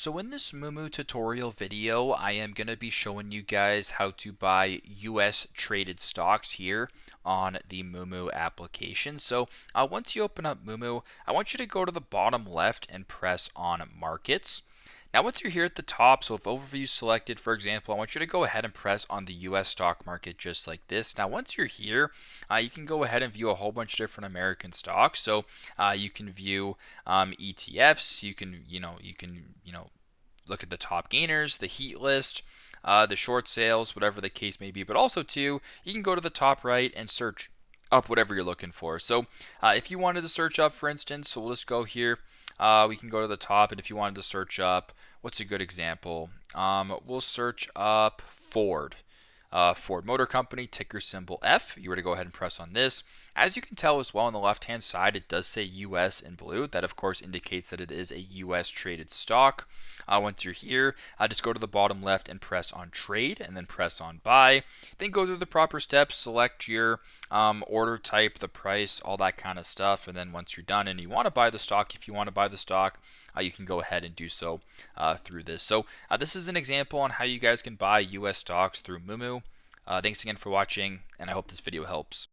So in this Moomoo tutorial video, I am going to be showing you guys how to buy US traded stocks here on the Moomoo application. So once you open up Moomoo, I want you to go to the bottom left and press on Markets. Now once you're here at the top, so if overview selected, for example, I want you to go ahead and press on the US stock market just like this. Now once you're here, you can go ahead and view a whole bunch of different American stocks. So you can view ETFs, you can look at the top gainers, the heat list, the short sales, whatever the case may be. But also too, you can go to the top right and search up whatever you're looking for. So if you wanted to search up, for instance, so we'll just go here. We can go to the top, and if you wanted to search up, what's a good example? We'll search up Ford. Ford Motor Company, ticker symbol F. You were to go ahead and press on this. As you can tell as well on the left-hand side, it does say US in blue. That, of course, indicates that it is a US traded stock. Once you're here, just go to the bottom left and press on trade, and then press on buy. Then go through the proper steps, select your order type, the price, all that kind of stuff. And then once you're done and you want to buy the stock, if you want to buy the stock, you can go ahead and do so through this. So this is an example on how you guys can buy US stocks through Moomoo. Thanks again for watching, and I hope this video helps.